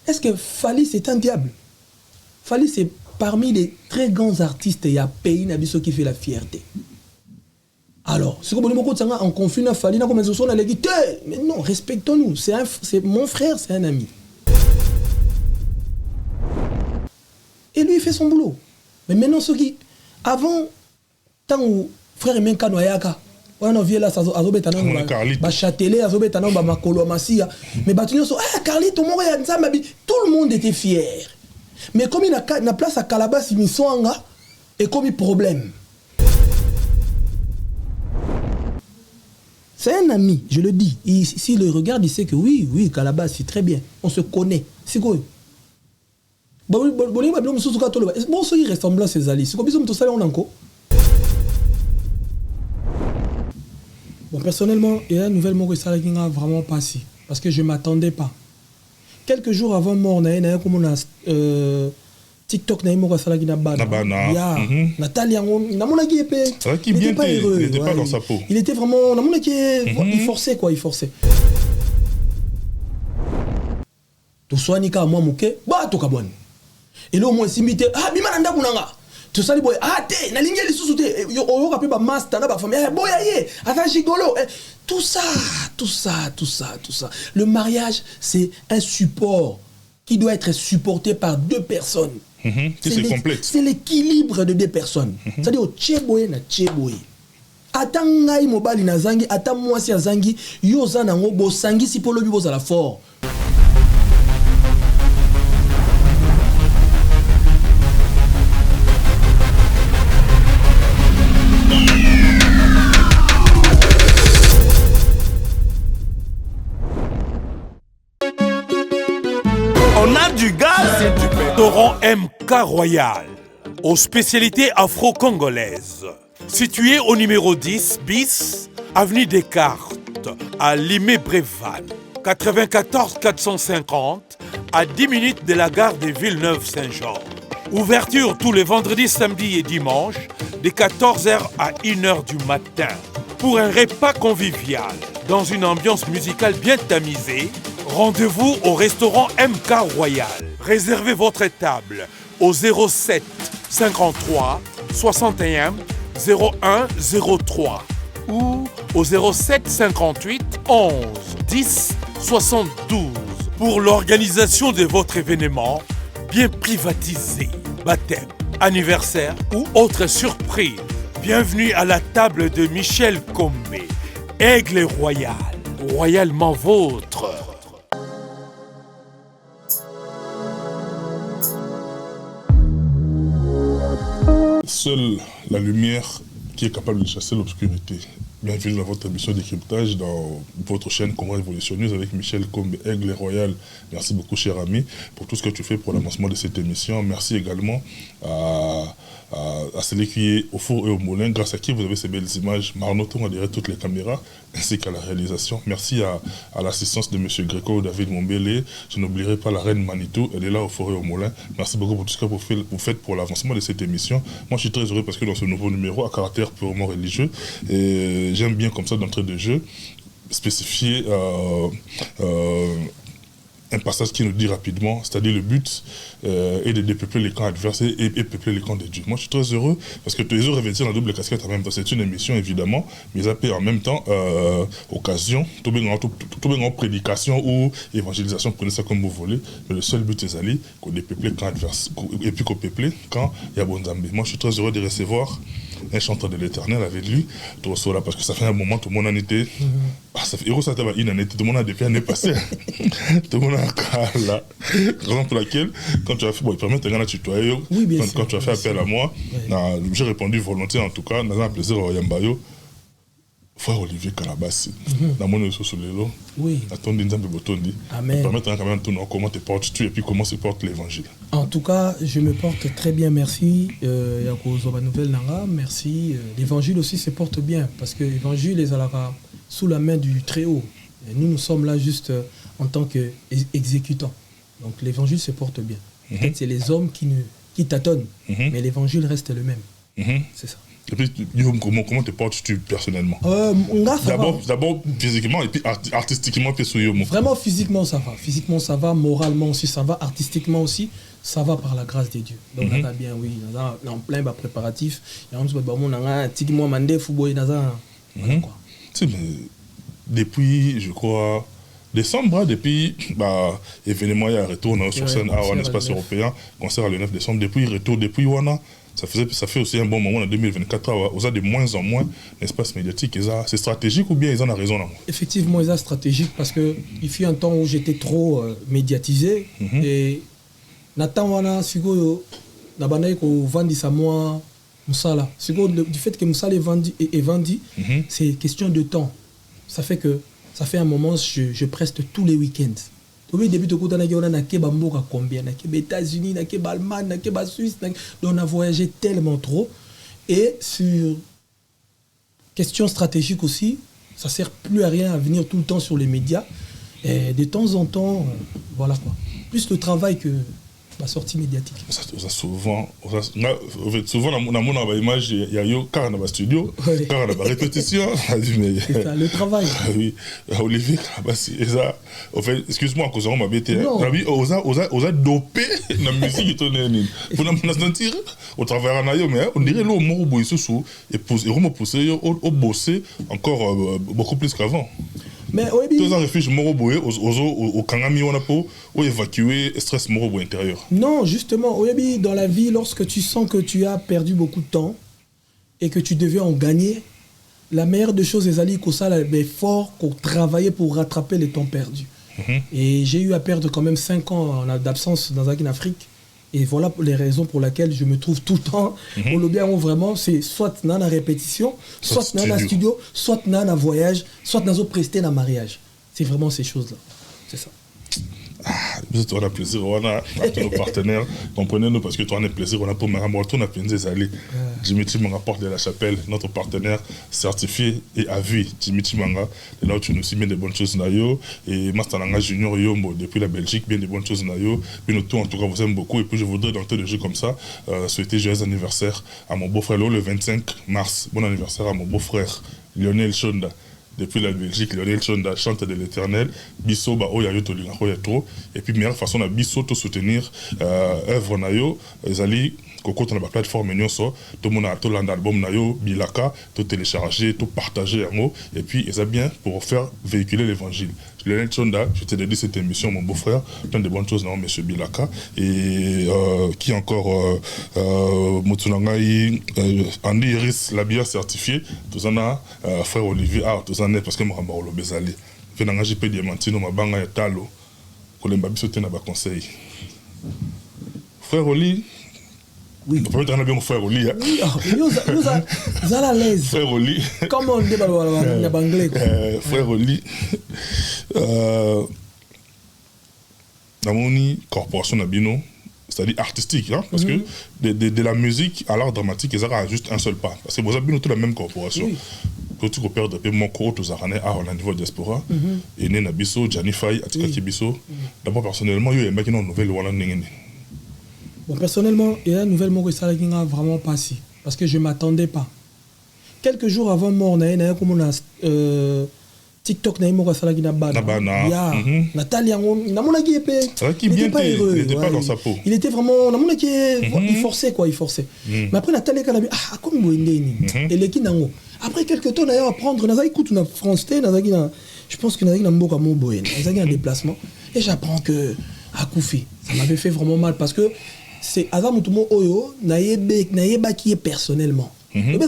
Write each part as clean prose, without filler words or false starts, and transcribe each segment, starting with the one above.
Est-ce que Fally c'est un diable? Fally c'est parmi les très grands artistes il y a pays Nabiso qui fait la fierté. Alors, si vous voulez en conflit, Fally, mais non, respectons-nous. C'est mon frère, c'est un ami. Et lui, il fait son boulot. Mais maintenant, ceux qui, avant, tant où frère et Menka Noyaka, on a vu là, ça a été un châtelet, ça a été un makolo masia. Mais Carlito, tout le monde était fier. Mais comme il a une place à Calabas, il y a et comme il problème. C'est un ami, je le dis. S'il le regarde, il sait que oui, Calabas, c'est très bien. On se connaît. C'est quoi? Bon, il ressemble à ses alliés. C'est quoi? Bon, personnellement, il y a une nouvelle mot qui n'a vraiment passé. Parce que je ne m'attendais pas. Quelques jours avant mort, il y a comme TikTok na imo kasala kina bana. Natalia il n'était pas heureux. Il n'était pas dans sa peau. Il était vraiment il forçait quoi, il forçait. To soanika moi muke ba to kabone. Et là moi simité bima nanda kunanga. To sali boy te na lingeli susu te yo ka pe ba master na ba famille boya ye ata gigolo. Tout ça. Le mariage c'est un support qui doit être supporté par deux personnes. C'est complexe. C'est l'équilibre de deux personnes. C'est-à-dire, tcheboye na tcheboye. Atangai mobali na zangi, ata mwasi ya zangi, yoza na ngobo sangi si polo bibo za la fort. On a du gaz et du restaurant MK Royal, aux spécialités afro-congolaises. Situé au numéro 10 bis, avenue Descartes, à Limay-Brévannes. 94 450, à 10 minutes de la gare de Villeneuve-Saint-Jean. Ouverture tous les vendredis, samedis et dimanches, de 14h à 1h du matin. Pour un repas convivial, dans une ambiance musicale bien tamisée, rendez-vous au restaurant MK Royal. Réservez votre table au 07 53 61 01 03 ou au 07 58 11 10 72 pour l'organisation de votre événement bien privatisé, baptême, anniversaire ou autre surprise. Bienvenue à la table de Michel Combé, Aigle Royal, royalement vôtre. Seule la lumière qui est capable de chasser l'obscurité. Bienvenue dans votre émission de décryptage dans votre chaîne Comment Révolutionneuse avec Michel Combe, Aigle Royal. Merci beaucoup, cher ami, pour tout ce que tu fais pour l'avancement de cette émission. Merci également à celui qui est au four et au moulin, grâce à qui vous avez ces belles images. Marnoton derrière toutes les caméras, ainsi qu'à la réalisation. Merci à l'assistance de M. Gréco, David Mombele. Je n'oublierai pas la reine Manitou, elle est là au four et au moulin. Merci beaucoup pour tout ce que vous faites pour l'avancement de cette émission. Moi, je suis très heureux parce que dans ce nouveau numéro, à caractère purement religieux, et j'aime bien comme ça d'entrée de jeu, spécifier un passage qui nous dit rapidement, c'est-à-dire le but est de dépeupler les camps adverses et peupler les camps de Dieu. Moi, je suis très heureux parce que tous les jours revêtir la double casquette en même temps. C'est une émission, évidemment, mais ça peut en même temps occasion, tout bien en prédication ou évangélisation, prenez ça comme vous voulez. Mais le seul but, c'est d'aller qu'on dépeuple les camps adverses et puis qu'on peuple quand il y a bon Zambé. Moi, je suis très heureux de recevoir un chanteur de l'Éternel avec lui, tout ça, parce que ça fait un moment, tout le monde en était. Ça fait ça une année, tout le monde a depuis l'année passée. Tout le monde a là. Raison pour laquelle, quand tu as fait, bon, il permet de te tutoyer. Quand tu as fait appel à moi, j'ai répondu volontiers en tout cas, dans un plaisir au Yambayo. Frère Olivier Kalabassi, dans mon réseau sur les lots, attendez Nzambe Botondi, permettre quand même de comment te portes-tu et puis comment se porte l'évangile. En tout cas, je me porte très bien, merci. Yakozoba Nouvelle Nanga, merci. L'évangile aussi se porte bien parce que l'évangile est sous la main du Très-Haut. Et nous sommes là juste en tant qu'exécutants. Donc l'évangile se porte bien. Peut-être c'est les hommes qui tâtonnent, mais l'évangile reste le même. C'est ça. Et puis, comment te portes-tu personnellement? D'abord physiquement et puis artistiquement, vraiment physiquement ça va. Physiquement ça va, moralement aussi ça va, artistiquement aussi ça va par la grâce de Dieu. Donc on a bien oui, on en plein préparatif. Et on se dit bon on a un petit mois mandé football quoi. Depuis je crois décembre, depuis événement il y a retour sur scène à un espace européen, concert le 9 décembre, depuis Wana. Ça fait aussi un bon moment en 2024, on a de moins en moins l'espace médiatique. C'est stratégique ou bien ils en ont raison là? Effectivement, c'est stratégique parce qu'il fut un temps où j'étais trop médiatisé. Et Nathan Wana, vendi sa moi Moussala. Du fait que Moussala est vendu, c'est question de temps. Ça fait un moment, je preste tous les week-ends. Au début de combien, États-Unis, Allemagne, Suisse, on a voyagé tellement trop. Et sur question stratégique aussi, ça sert plus à rien à venir tout le temps sur les médias. Et de temps en temps, voilà quoi. Plus le travail que la sortie médiatique. Souvent dans mon image, il y a eu car dans le studio, car dans la répétition. C'est ça, le travail. Oui, Olivier, en fait, excuse-moi, à cause de ma bête. On a dopé la musique. Pour nous sentir au travail mais on dirait le mot où et pousser au bosser encore beaucoup plus qu'avant. Mais tous un refuge moroboé au kangami on a pour évacuer le stress morobo intérieur. Non, justement, dans la vie, lorsque tu sens que tu as perdu beaucoup de temps et que tu devais en gagner, la meilleure des choses est d'aller fort, travailler pour rattraper les temps perdus. Et j'ai eu à perdre quand même 5 ans d'absence dans Afrique. Et voilà les raisons pour lesquelles je me trouve tout le temps au lobby. Vraiment, c'est soit dans la répétition, soit dans le studio, soit dans le voyage, soit dans le presté dans le mariage. C'est vraiment ces choses-là. C'est ça. On a plaisir, on a nos partenaires, comprenez-nous parce que toi on a plaisir, on a pour Marambo, on a des alliés. Dimitri Manga Porte de la Chapelle, notre partenaire certifié et à vie. Dimitri Manga, et là tu nous aussi bien des bonnes choses nayo et Mastananga Junior Yombo depuis la Belgique, bien des bonnes choses nayo. Puis nous tous en tout cas vous aime beaucoup et puis je voudrais dans le temps de jeu comme ça souhaiter joyeux anniversaire à mon beau-frère le 25 mars. Bon anniversaire à mon beau-frère Lionel Chonda. Depuis la Belgique, Lionel Chonda chante de l'éternel, Bisso, et puis meilleure façon de Bisso de soutenir œuvre nayo, Zali, Koko dans la plateforme Nyonso, tout le monde a tout l'album nayo, Bilaka, tout télécharger, tout partager en haut, et puis ils ont bien pour faire véhiculer l'évangile. Lionel Chonda, je t'ai dédié cette émission, mon beau-frère, plein de bonnes choses, non, monsieur Bilaka, et qui encore, Mutsunangai, Andy Iris, la bière certifiée, tout ça, frère Olivier, tout ça, parce que je suis au Bezali. Je suis un peu diamantino, ma banga et talo, que les babis na ba conseil. Frère Oli, oui. On peut être bien frère Oli. Vous allez à l'aise. Frère Oli. Comment on dit en anglais? Frère Oli. Dans mon corporation Nabino, c'est-à-dire artistique, hein, parce que de la musique à l'art dramatique, ils ont juste un seul pas. Parce que vous avez toute la même corporation. Quand tu coopères depuis mon cours, tu as un niveau de diaspora, et né Nabiso, Gianni Faye, Atikaki Biso. D'abord, personnellement, il y a une nouvelle Bon, personnellement, il y a une nouvelle mort qui n'a vraiment pas si. Parce que je ne m'attendais pas. Quelques jours avant mort, il y a comme on a TikTok, il y a Nathalie, il n'était pas heureux. Il n'était pas dans sa peau. Il était vraiment. Il forçait quoi, il forçait. Mais après, Nathalie, il a dit ah, comme il est après quelques temps, d'ailleurs, à prendre, écoute, on a France T, je pense qu'il y a un déplacement. Et j'apprends que à Koufi, ça m'avait fait vraiment mal parce que c'est Adam Mutumo Oyo, Naïeba qui est personnellement. Mais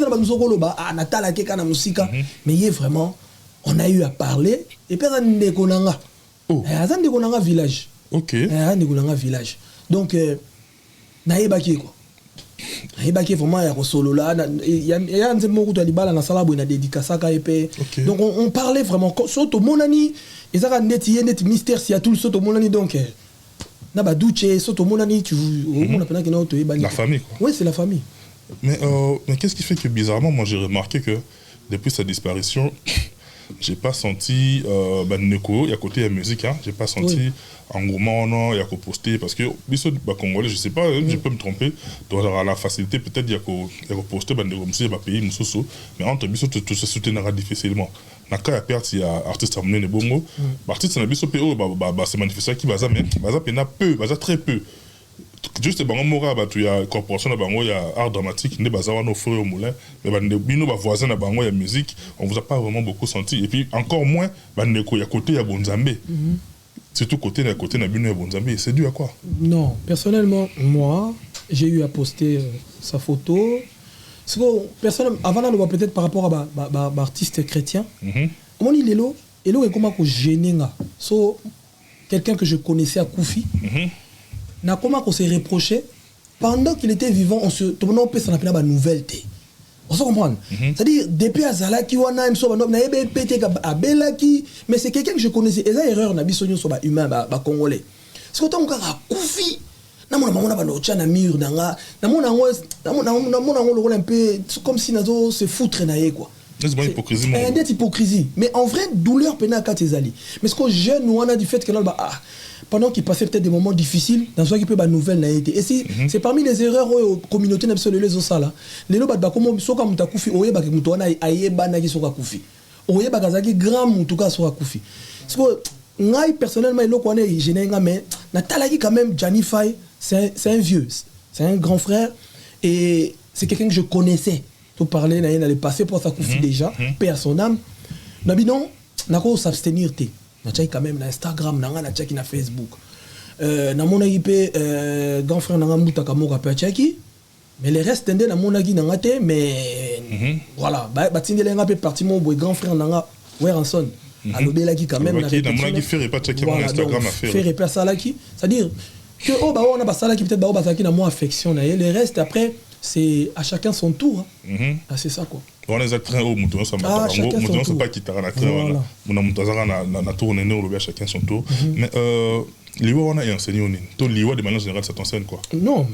il est vraiment, on a eu à parler, et puis il y a un village. Ok. Il y a un village. Donc, Naïeba qui est quoi? Naïeba qui est vraiment un solo là. Il y a un mot qui a na sala boina dédicace à épée. Donc, on parlait vraiment. Surtout mon ami, ils ont un net mystère s'il y a tout le saut au mon ami donc. La famille quoi. Oui, c'est la famille. Mais qu'est-ce qui fait que bizarrement, moi j'ai remarqué que depuis sa disparition, j'ai pas senti Neko, il y a côté la musique, hein, j'ai pas senti engouement, non, il y a qu'à poster, parce que biso Congolais, je sais pas, je peux me tromper, donc la facilité, peut-être il y a qu'à poster, il y a pays, mais entre biso, tout se soutenir difficilement. Naka ya perte il y a artiste à mener bongo artiste na biso PO c'est manifestation qui baza mais baza pena peu baza très peu juste bango mora ba tu ya corporation na bango ya art dramatique ne baza wana au feu au moulin mais ba bino ba voisin na bango ya musique on vous a pas vraiment beaucoup senti et puis encore moins ba ndeko ya côté ya Bonzambe surtout côté na bino ya Bonzambe c'est dû à quoi? Non, personnellement moi j'ai eu à poster sa photo. Personne avant là, peut-être par rapport à artiste chrétien. Comment il est là? Et là, il est comme gêné. So, quelqu'un que je connaissais à Koufi, n'a comment qu'on s'est reproché pendant qu'il était vivant. On se on peut s'en appeler la nouvelle. On se comprend. C'est-à-dire depuis Azalaki wana mso na ebe pété à Belaki, mais c'est quelqu'un que je connaissais. Et ça erreur na bisonyo so ba humain ba congolais. C'est quand on a Koufi. Namona mamona banocha na mur nanga namona ngo un peu comme si nazo se foutre na ye quoi. C'est une hypocrisie. C'est hypocrisie. Mais en vrai douleur pena ka tezali. Mais ce que jeune ou on a du fait que là pendant qu'il passait peut-être des moments difficiles dans ce qui peut ba nouvelle na été. Et si c'est parmi les erreurs aux communautés na biso les osala. Lelo ba comme soka mutakufi oyeba ke muto wana ayeba na ki soka kufi. Oyeba kazaki grand mutuka soka kufi. C'est que ngai personnellement elo ko na gêné nga mais na talaki quand même Johnny Faye. C'est un vieux, c'est un grand frère et c'est quelqu'un que je connaissais. Tout parler, il allait passer pour sa Koufi déjà, paix à son âme. Mais non, on a s'abstenir. On a quand même Instagram, on a na Facebook. Na mon IP, grand frère, on a Mouta Kamoka Pachaki. Mais les restes, on a mon agi nangate, mais voilà. Batinde les ngapé parti mon grand frère, on a Weranson. Alobé là qui quand même. On a mon agi fait Pachaki mon Instagram à faire. Fait ça là qui, c'est-à-dire. Que oh bah on a pas qui peut-être bah qui n'a moins affection et le reste après c'est à chacun son tour ah, c'est ça quoi on les a train au mouton ça m'a mouton c'est pas qui t'a na train voilà mon mouton ça na tourner ne chacun son tour mais liwa on a enseigné on to liwa de manière générale ça t'enseigne quoi? Non,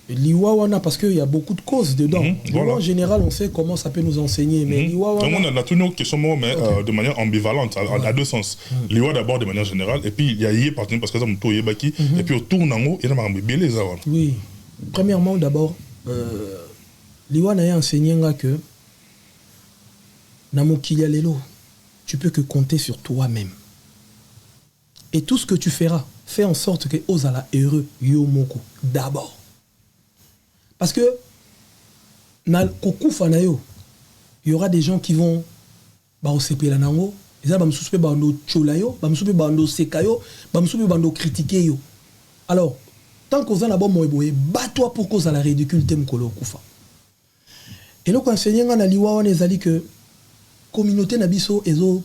Liwa wana parce qu'il y a beaucoup de causes dedans. Voilà. En général, on sait comment ça peut nous enseigner. Mais Liwa wana... on a toutes nos questions, mais de manière ambivalente, à deux sens. Liwa d'abord de manière générale, et puis il y a yé parce que ça me tourne baki, et puis autour nango, il y a un bébé les avant. Oui. Premièrement, d'abord, Liwa n'a enseigné que Namokiya lelo, tu peux que compter sur toi-même. Et tout ce que tu feras, fais en sorte que Ozala heureux yomoko d'abord. Parce que il y aura des gens qui vont critiquer. Alors, tant qu'on a bats-toi pour cause à la ridicule. Et là, quand enseignant na liwa on ezali que communauté na biso ezo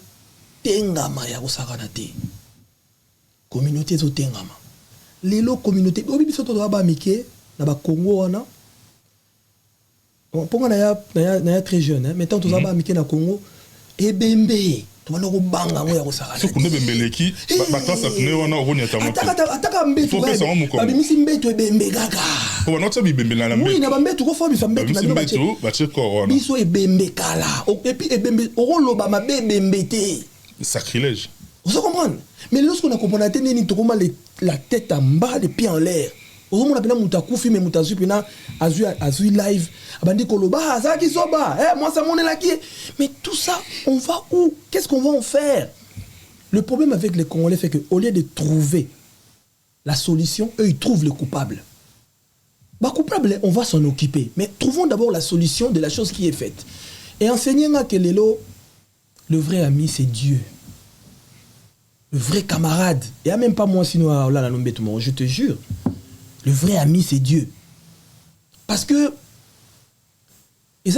tengama ya kosakana te. Communauté ezo tengama. Lelo communauté obi biso to ba mike na ba Congo wana. Pour moi, je suis très jeune, mais tant que je suis au Congo, et bembe, tu vas nous banga moi ya kosala. Ce qu'on est bembe qui, bata ça tenait wana au ronia tamoto. Ataka mbe tu. Babi misi mbe tu bembe gaga. Pour non ça bembe na mbe. Oui, na bembe tu ko fa bisa mbe tu na mbe tu, ba che corona. Biso e bembe kala. Et puis e bembe oro loba ma bembe te. Sacrilège. Vous comprenez? Mais lorsqu'on a compris la tête en bas, les pieds en l'air. On appelle Moutakufi, mais Moutazupi na Azui live. Abandi Koloba, Zaki Soba, moi ça mon est là qui. Mais tout ça, on va où? Qu'est-ce qu'on va en faire? Le problème avec les Congolais fait qu'au lieu de trouver la solution, eux ils trouvent le coupable. Bah coupable, on va s'en occuper. Mais trouvons d'abord la solution de la chose qui est faite. Et enseignez-moi que le vrai ami c'est Dieu. Le vrai camarade. Et même pas moi sinon là je te jure. Le vrai ami, c'est Dieu. Parce que, et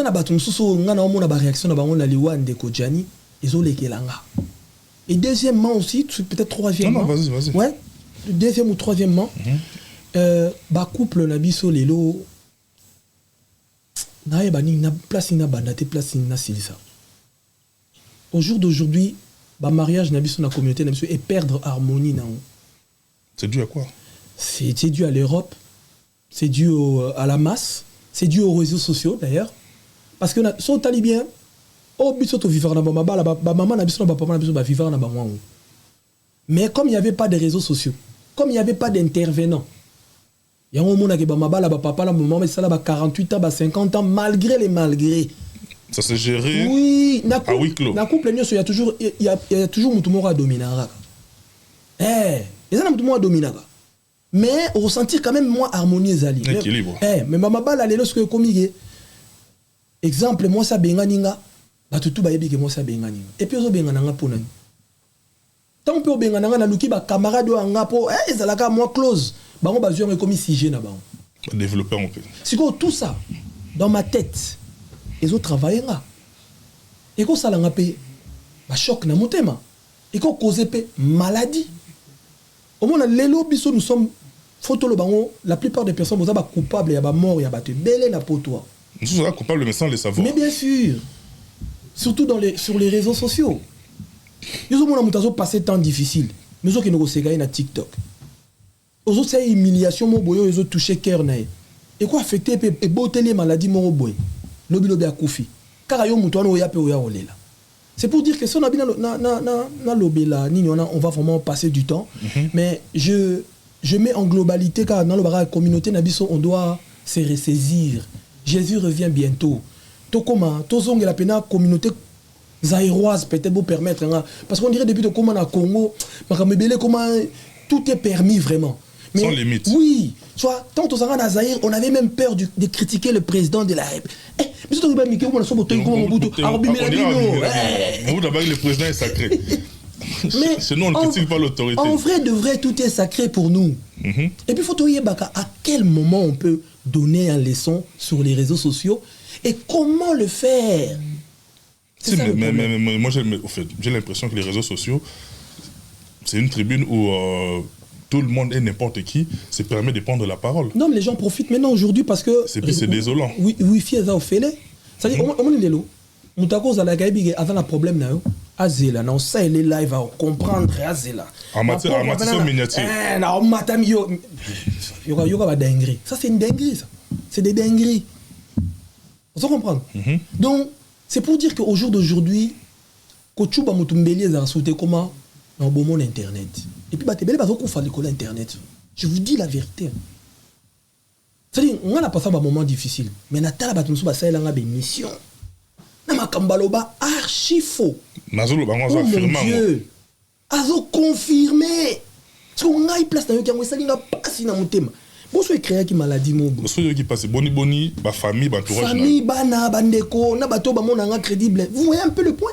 deuxièmement aussi, peut-être troisièmement. Non, vas-y. Ouais, deuxième ou troisièmement, couple na biso lelo, na place na bandate place na silisa. Au jour d'aujourd'hui, mariage na biso na communauté na biso et perdre harmonie na. C'est dû à quoi? C'est dû à l'Europe, c'est dû à la masse, c'est dû aux réseaux sociaux d'ailleurs. Parce que sur talibien, Oh, biso to vivre na ba maman na biso na ba papa na biso ba vivre na ba moi. Mais comme il n'y avait pas de réseaux sociaux, comme il n'y avait pas d'intervenants, il y a un moment qui ba mabala ba papa la maman mais ça là ba 48 ans, ba 50 ans malgré les malgrés. Ça s'est géré. Oui, à huis clos. Na couple il y a toujours mutumo à dominara. Et ça na mutumo à dominara. Mais on ressentir quand même moins harmonie zali. Équilibre. Mais ma mabala les lorsque comige. Exemple moi ça benga ninga, ba tutu ba yebi que moi ça benga ninga. Et puis ozo benga nanga pona. Tant que benga nanga na luki ba camarade anga po ezalaka moi close. Ba on ba zio comme si na ba. Développer un peu. C'est quoi tout ça dans ma tête. Les autres travaillent là. Et quand ça l'a payé, bah choc na motema. Et quand cause pe maladie. Au moins les lobbies nous sommes photo le bango, la plupart des personnes vous êtes coupables, il y a mort, il y a battu belé na potoa. Nous sommes coupables mais sans les savoir. Mais bien sûr. Surtout sur les réseaux sociaux. Nous avons passé temps difficile. Nous avons nous ségaï na TikTok. Aux autres c'est humiliation mon boyo, ils ont touché cœur na. Et quoi affecter et beauté les maladies mon boy. Lobi a koufi. Car yo muto no ya pe oya olela. C'est pour dire que si on a bien na lobi là, on va vraiment passer du temps. Mais je mets en globalité car dans la communauté nabiso on doit se ressaisir. Jésus revient bientôt. To comment to zonge la pena communauté zaïroise peut-être vous permettre parce qu'on dirait depuis de comment na Congo, comment tout est permis vraiment. Mais, sans limite. Oui, soit tant aux Arabes Zaïre, on avait même peur de critiquer le président de la République. Mais surtout le président est sacré. Mais sinon on ne critique pas l'autorité. En vrai de vrai, tout est sacré pour nous. Et puis il faut trouver à quel moment on peut donner une leçon sur les réseaux sociaux et comment le faire. Si, mais moi j'ai l'impression que les réseaux sociaux, c'est une tribune où tout le monde et n'importe qui se permet de prendre la parole. Non, mais les gens profitent maintenant aujourd'hui parce que... C'est désolant. Oui, Wi-Fi est fait. C'est-à-dire, on est là. On t'a causé la gaïbi, il y a un problème là. Azela, non, ça il est live à comprendre. Azela. En matière miniature. Non, matam yo. Yoga va dinguerie. Ça c'est une dinguerie, ça. C'est des dingueries. On s'en comprend. Donc, c'est pour dire qu'au jour d'aujourd'hui, Kochuba Mutumbeli a sauté comment dans le bon monde internet. Et puis, il y a beaucoup de internet. Je vous dis la vérité. C'est-à-dire, on a passé un moment difficile. Mais on a une mission. On a archi faux. Oh mon Dieu. Azo confirmé. Parce qu'on a une place dans le cas où ça n'a pas si dans mon thème. Bon, c'est créé qui maladie mon bon. Ceux qui passent boni, ma famille, ma entourage. Famille, bana, bandeko, na bateau, mon anga crédible. Vous voyez un peu le point?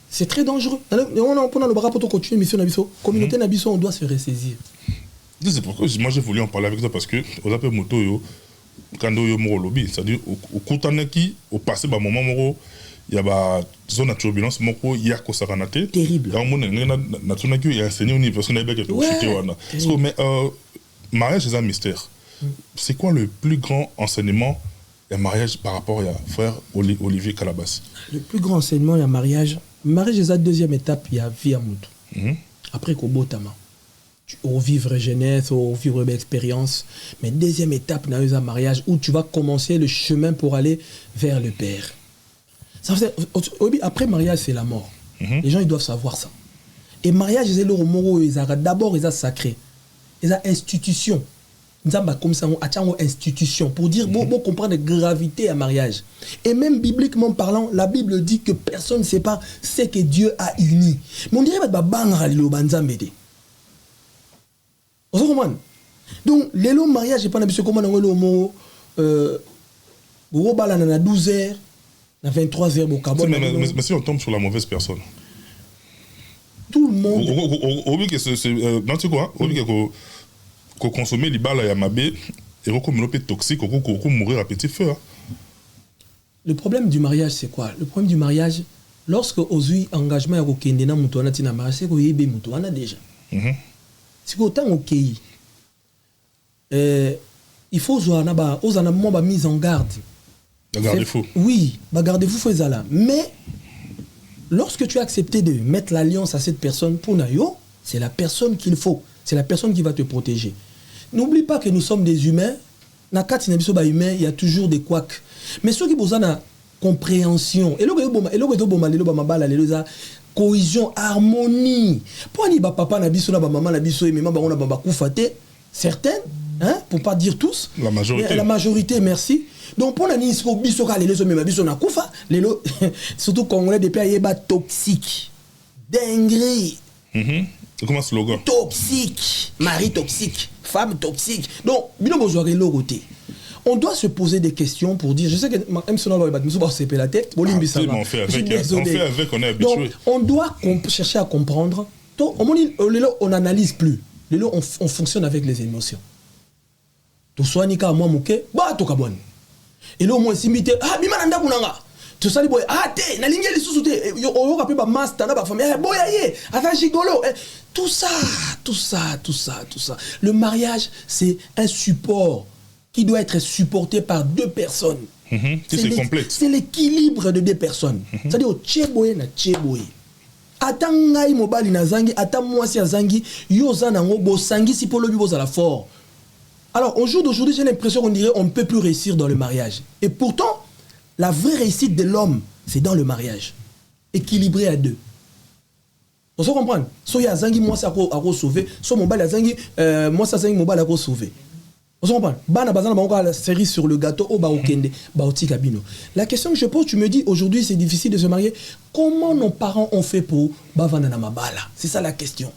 C'est très dangereux. On a le bras pour continuer mission Nabiso. Communauté Nabiso, on doit se ressaisir. C'est pourquoi moi j'ai voulu en parler avec toi parce que on appelle moto yo quand yo mo lobby, c'est-à-dire au kutanaki au passé ba moment moro il y a ba zone de turbulence moko ya ko saranate terrible. Quand on na tunaki il y a enseigné au niveau parce qu'on avait que chuter wana. Mais mariage c'est un mystère. C'est quoi le plus grand enseignement du mariage par rapport à frère Olivier Calabas? Le plus grand enseignement du mariage c'est la deuxième étape, il y a vie à Moutou. Après, Kobotama. Au vivre jeunesse, au vivre l'expérience. Mais deuxième étape, dans un mariage où tu vas commencer le chemin pour aller vers le Père. Après mariage, c'est la mort. Les gens ils doivent savoir ça. Et mariage, c'est le mot d'abord, ils sont sacré. Ils ont institution. Comme ça, institution pour dire, bon, comprendre la gravité à mariage. Et même bibliquement parlant, la Bible dit que personne ne sait pas ce que Dieu a uni. Mais on dirait que on se comprend. Donc, les longs mariages, je ne sais pas comment on a le mot. On a 12 heures, on a 23 heures. Mais si on tombe sur la mauvaise personne. Tout le monde. Non, tu quoi? Qu'on consomme les balles à Yamabé et qu'on est toxique, qu'on mourir à petit feu. Le problème du mariage, c'est quoi? Le problème du mariage, lorsque osui engagement au Kendena Moutouana Tina mariage, c'est qu'on y est Moutouana déjà. C'est qu'autant au Kei, il faut aux anamons mise en garde. Garde-fou. Oui, garde-fou faut ça là. Mais lorsque tu as accepté de mettre l'alliance à cette personne pour Nayo, c'est la personne qu'il faut. C'est la personne qui va te protéger. N'oublie pas que nous sommes des humains. Il y a toujours des couacs. Mais ceux qui ont compréhension. Et là, cohésion, harmonie. Pour ni papa na biso na maman na biso et maman ba on a ba koufate certaines hein pour pas dire tous la majorité. La majorité, merci. Donc pour na ni biso ka les même biso na koufa lelo surtout congolais depuis ayeba toxique. Dinguerie. C'est comme un slogan. Toxique, mari toxique, femme toxique. Donc bino bozwa le côté. On doit se poser des questions pour dire, je sais que M. Sonal va se la tête, on fait avec, on est habitué. Donc, on doit chercher à comprendre. Donc, on n'analyse plus. On fonctionne avec les émotions. Tu sois nika moi mouké, bah to kabon. Et là, moi simité, ah bima nanda kunanga. Tu sali boy, ah te, na lingi li susute, on va ba master na ba famille, boy aye, ata gigolo. Tout ça. Le mariage, c'est un support qui doit être supporté par deux personnes. C'est complexe. C'est l'équilibre de deux personnes. C'est-à-dire, tcheboye na tcheboye. Ata ngai mobali na zangi, ata mwasi zangi, yo zanango bo sangi si polo bi bozala fort. Alors, au jour d'aujourd'hui, j'ai l'impression qu'on dirait on ne peut plus réussir dans le mariage. Et pourtant, la vraie réussite de l'homme, c'est dans le mariage. Équilibré à deux. On se comprend. So ya zangi mwasi ako sauver, so mobali zangi mwasi zangi mobali ako sauver. On se comprend. Bana bazana ba la série sur le gâteau au ba okende, ba oti kabino. La question que je pose, tu me dis aujourd'hui c'est difficile de se marier. Comment nos parents ont fait pour bavana na mabala? C'est ça la question.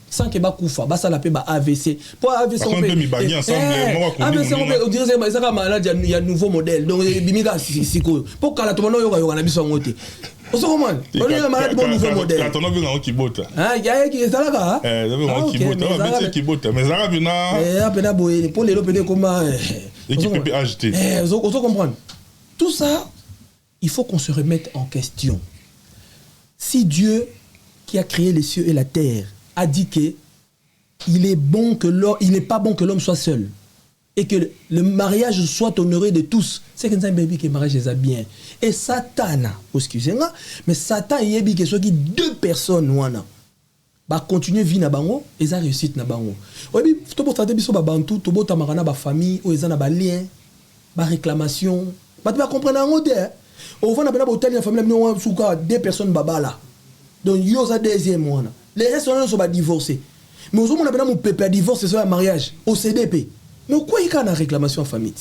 Sans que ba koufa, ba ça la pe ba AVC. Pour AVC on fait AVC on dirait c'est ça malade il y a nouveau modèle. Donc bimiga siko. Pour kala to no yoga na biso ngote. On se comprend. On est malade bon nouveau modèle. Quand on a vu un kibota. Ah, il y a qui ça là. Un kibota, mais ça bina. Pena boy pour les lopé comment et qui peut acheter. On se comprend. Tout ça, il faut qu'on se remette en question. Si Dieu qui a créé les cieux et la terre a dit que il n'est pas bon que l'homme soit seul et que le mariage soit honoré de tous, c'est que le mariage est bien. Et Satan, excusez-moi, mais Satan il dit que deux personnes va continuer vie na bango et ça réussite na bango. Oui, to bota biso ba bantu, to bota marana ba famille, o ezana ba lien, ba réclamation, ba tu vas comprendre en haute. On va na bena botel na famille na souka deux personnes babala. Donc yo za deuxième one. Les restes sont ba divorcer. Mais aux on a bena mon pépé divorce c'est un mariage au CDP. Mais quoi il y a une réclamation en famille?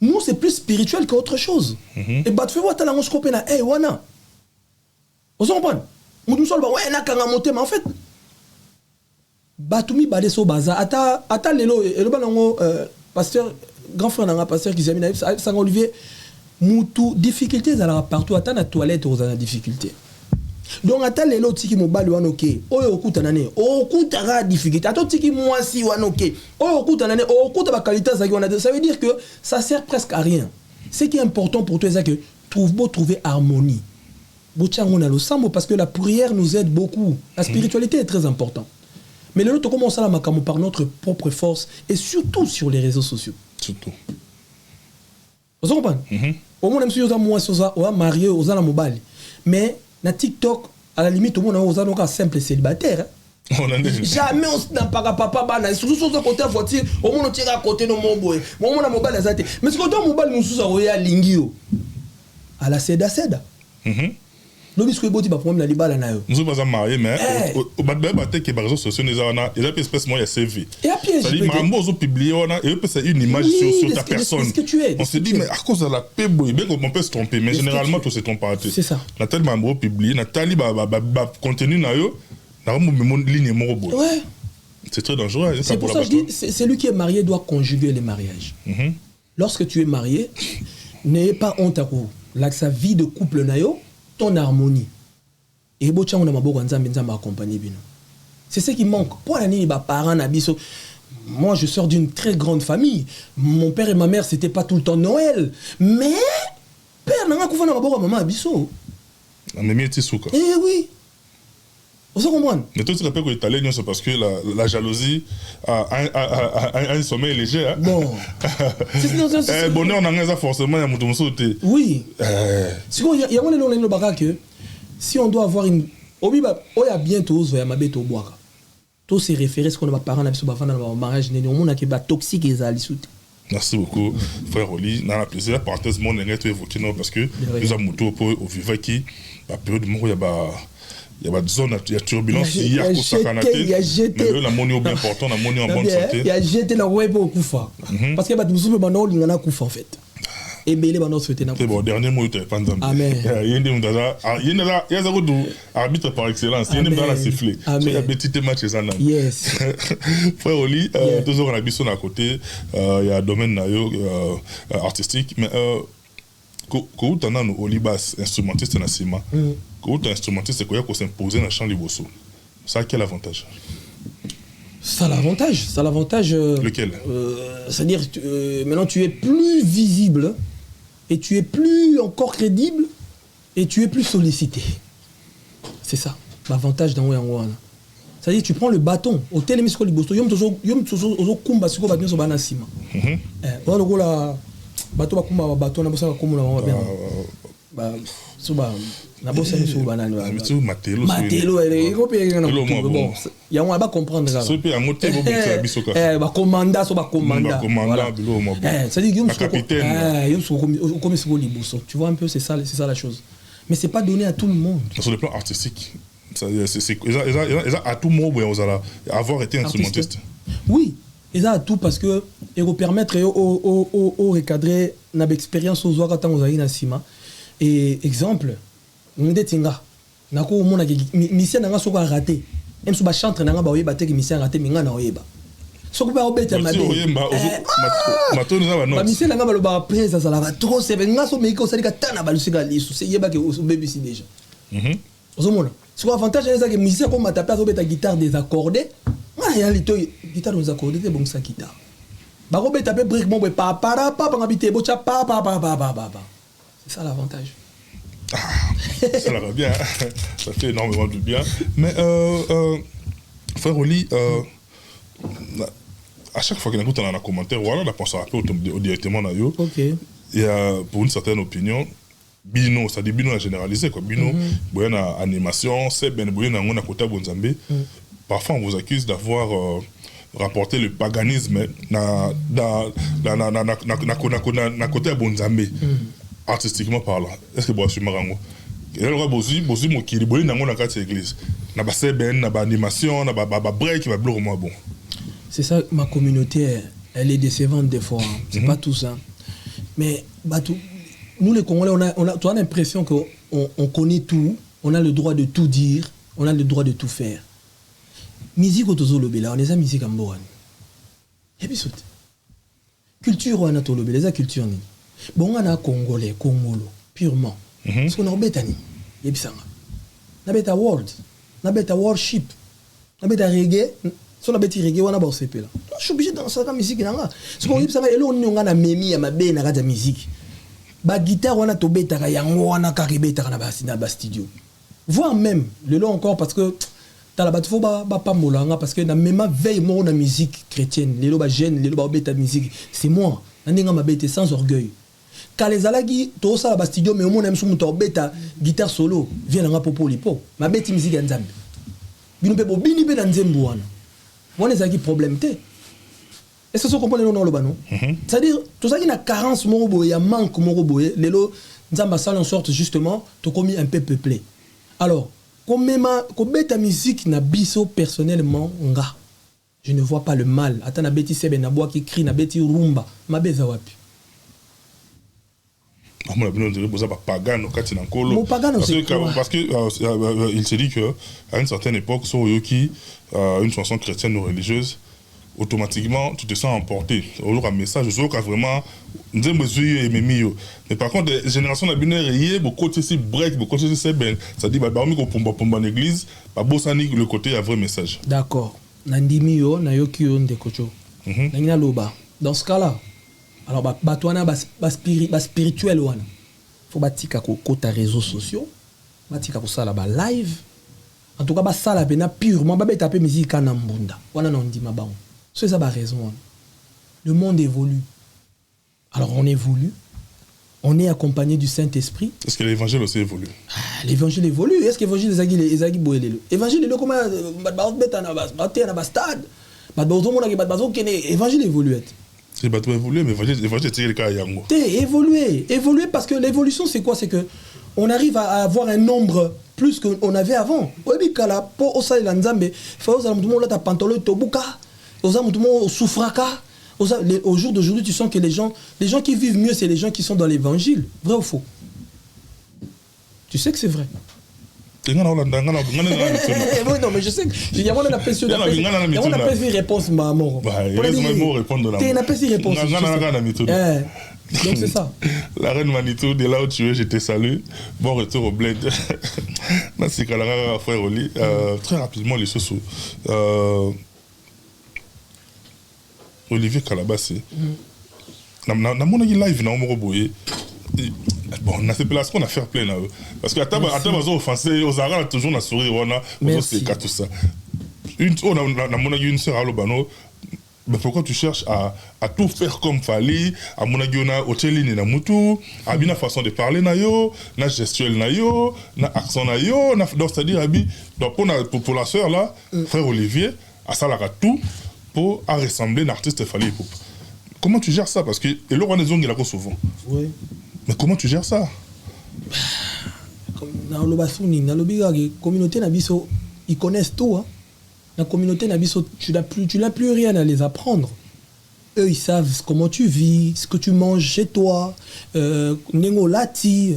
Nous, c'est plus spirituel qu'autre chose. Et bah, tu fais voir, tu as la scopé na, hey, wana. Vous comprenez? Nous sommes ouais, na kanga monté, mais en fait, bah, tu m'y balais au bazar. Ata lelo, et le balango, pasteur, grand frère n'a pasteur qui s'est mis à Saint-Olivier, moutou, difficultés à la partout, ata na toilette, aux en difficulté. Donc ata lelo tiki mobali wana ok oyo okuta nane okuta ra difficulté ato tiki mwasi wana ok oyo okuta nane okuta ba qualité za wana ça veut dire que ça sert presque à rien. Ce qui est important pour toi c'est que trouver harmonie. Bochango na lo sambo parce que la prière nous aide beaucoup. La spiritualité est très importante. Mais le lot commence à la makamo par notre propre force et surtout sur les réseaux sociaux. Surtout. Vous comprenez? Au moins même si vous avez moi soza ou marié aux ala mobali. Mais na TikTok, à la limite, tout le monde a un simple célibataire. Jamais on n'a pas papa bana. Surtout sur ce côté voiture, au moins on tire à côté de mon boy. Au moins on a mobile azate. Mais ce côté mobile nous sous à lingio. À la seda. Nous biscuit boti ba problème la libala na yo. Nous sommes pas mariés mais au bas de que par réseaux sociaux nous avons il a espèce moi il y a CV. Et à piège. C'est-à-dire mambo zo publié on a et c'est une image sur ta personne. On se dit mais à cause de la paix boy bien qu'on peut se tromper mais généralement tout se trompe pas. C'est ça. Nathalie mambo publié Nathalie ba contenu na yo na mon ligne mo boy. Ouais. C'est très dangereux. C'est pour ça que je dis c'est lui qui est marié doit conjuguer les mariages. Lorsque tu es marié, n'ayez pas honte à vous. Là sa vie de couple na yo ton harmonie. Et bocha on a maboko nzambe accompagner bino. C'est ce qui manque. Pour la nini ba parents na biso. Moi je sors d'une très grande famille. Mon père et ma mère c'était pas tout le temps Noël, mais père nanga kufana maboko maman biso. On est mis tisuka. Eh oui. On se comprend. Mais toi tu rappelles que l'italien c'est parce que la jalousie a un sommeil léger. Hein? Bon. Bonheur on a forcément un mouton sauté. Oui. Si il y a un le baga que si on doit avoir une obiba oya bientôt ozoya mabeto boaka. Tout se référer ce qu'on a parents na biso bafana na mariage né on a ke ba toxique ezali soute. Merci beaucoup, frère Oli. Dans la plaisir, parenthèse, mon ennemi, tu évoqué, non, parce que nous avons moto au vivant qui, la période où il y a des zones, il y a turbulence, il y a jeté, mais la monnaie est bien important, la monnaie en bonne santé. Il y a jeté la web au Koufa. Parce que il y a un Koufa en fait. Et bien, c'est bon, dernier mot, tu n'es pas en Amen. Il y a un arbitre par excellence, il y a un dans la sifflet. Il y a un petit match. Yes. Frère Oli, toujours en habitant à côté, il y a un domaine artistique, mais quand tu as un Olibas instrumentiste dans Sima, quand tu es instrumentiste, c'est qu'on s'imposer dans le champ Liboso. Ça a quel avantage? Ça a l'avantage. Lequel? C'est-à-dire, maintenant tu es plus visible et tu es plus encore crédible et tu es plus sollicité. C'est ça, l'avantage dans Ouyangoana. C'est-à-dire, tu prends le bâton, au télémisco libosto, yom tozo kumba siko bâton so bana sima. Voilà le la bateau kumba bâton na bossa kumula wa bien. Ba suba na bossa ni suba na ni matelo ele ko pe na bon ya on va comprendre ça. So pe en moté bo boksa biso ka. Ba commanda so ba commanda. Commanda bilo mo. C'est-à-dire yom capitaine. Yom so comme siko libosto. Tu vois un peu c'est ça la chose. Mais c'est pas donné à tout le monde. Sur le plan artistique, à tout moment où vous allez avoir été instrumentiste. Oui, ils ont tout parce que ils vont permettre au recadrer une expérience aux joueurs quand vous avez une cima. Et exemple, on dit tinga, nako mona mission nanga soko raté. Même si ba chantre nanga ba oyeba te que mission raté minga na oyeba. Soko ba obeta mabe. Mato nous avons ba mission nanga ba lo ba presa ça la trop c'est nga so meiko ça dit tana ba lusika lisu c'est yeba que au bébé si déjà. Ozomona. C'est l'avantage c'est que musicien comme taper avec ta guitare désaccordée. Il y a les guitare désaccordée c'est bon ça guitare. Ba ko taper break bon pa para pa ngabité bo cha pa. C'est ça l'avantage. Ça va bien. Ça fait énormément de bien. Mais frère Oli, à chaque fois qu'il y a un commentaire, voilà, la pensée un peu directement dans yo. OK. Il y a pour une certaine opinion Bino, c'est-à-dire Bino a généralisé quoi. Bino, il y a animation, c'est bien, il y a un côté Bonzambe. Parfois, on vous accuse d'avoir rapporté le paganisme na côté Bonzambe, artistiquement parlant. Est-ce que vous assumez Marango? Et là, vous avez mokili, vous avez dans quatre églises. Na ba seben, na ba animation, na ba break, ba bleu moi bon. C'est ça, ma communauté, elle est décevante des fois. C'est pas tout ça. Mais nous les Congolais, tu as l'impression qu'on connaît tout, on a le droit de tout dire, on a le droit de tout faire. Musique au tozo lobela, on est à musique en boan. Et puis culture on a to lobela, les culture ni. Bon on a congolais, congolo, purement. Parce qu'on a betani, et puis ça. Na beta world, na beta worship, na beta reggae. Si on a bêti reggae, on a bossé là. Je suis obligé de danser la musique là. Ce qu'on dit ça va, et là on a memi à ma benne à la musique. Ba guitare on a to beta yango on a karibeta na ba studio. Voire même le long encore parce que dans la bate faut pas molanga parce que na même veille moi na musique chrétienne, les loba jeune, les loba beta musique, c'est moi. Ndinga ma bête sans orgueil. Quand les alagi to ça la ba studio mais au moins même sous mon beta guitare solo, vient nga popo lipo. Ma bête musique nzambe. Bino pe bo bini pe na nzembo wana. Moi les agi problème té. Est-ce que vous comprenez le bano? C'est-à-dire, tout ça qui a carence, il y a manque, les lots, nous avons en sorte justement, de commis un peu peuplé. Alors, comme ta musique n'a biso personnellement, je ne vois pas le mal. Attends, na beti sebe na bois qui crie, na beti rumba, ma beza wapi. Parce que il se dit que à une certaine époque, sur Yoki, une chanson chrétienne ou religieuse, automatiquement tu te sens emporté au un message vraiment mais par contre les générations de beaucoup de break beaucoup de c'est ben ça dit bah pomba l'église bah bossani le côté un vrai message. D'accord nandimi yo na yoki yo ndekocho nangina loba dans ce cas là alors bah toi na ba spirituel wana faut batika ko kota réseaux sociaux batika ko sala ba live en tout cas ba sala bena purement ba beta pe musique na mbunda wana non ndima ba. C'est ça la raison. Le monde évolue. Alors on évolue. On est accompagné du Saint-Esprit. Est-ce que l'évangile aussi évolue? L'évangile évolue. Est-ce que l'évangile est boélé? L'évangile est comme l'évangile évolue. C'est pas évoluer, mais évoluer, c'est le cas yango. Évoluer parce que l'évolution c'est quoi? C'est que on arrive à avoir un nombre plus qu'on avait avant. Oui, kala po osa lanzambe, faut osa mutumo la ta pantalon tobuka, osa mutumo soufraka. Au jour d'aujourd'hui, tu sens que les gens qui vivent mieux, c'est les gens qui sont dans l'évangile. Vrai ou faux? Tu sais que c'est vrai. Non, mais je sais qu'il y a une réponse. Donc c'est ça. La reine Manitou, de là où tu es, je te salue. Bon retour au bled. Frère Oli. Très rapidement, les sous. Olivier Kalabassi. Dans mon live, bon, on a ces places qu'on a fait plein. Parce qu'à table, aux offensés, aux arabes, toujours on a souri, on a tout ça. On a une sœur à l'Obano. Mais pourquoi tu cherches à tout faire comme Fali, à mon avis, on a Ocheline na mutu, à bien la façon de parler na yo, na gestuelle na yo, na accent na yo, donc c'est-à-dire pour la sœur là, frère Olivier, à ça là tout pour ressembler à l'artiste Fali Poup. Comment tu gères ça? Parce que et là on est zongé là souvent. Oui. Mais comment tu gères ça? Dans le bassin, dans le communauté nabiso, ils connaissent tout. Hein. La communauté nabiso, tu n'as plus rien à les apprendre. Eux, ils savent comment tu vis, ce que tu manges chez toi. Nengo lati,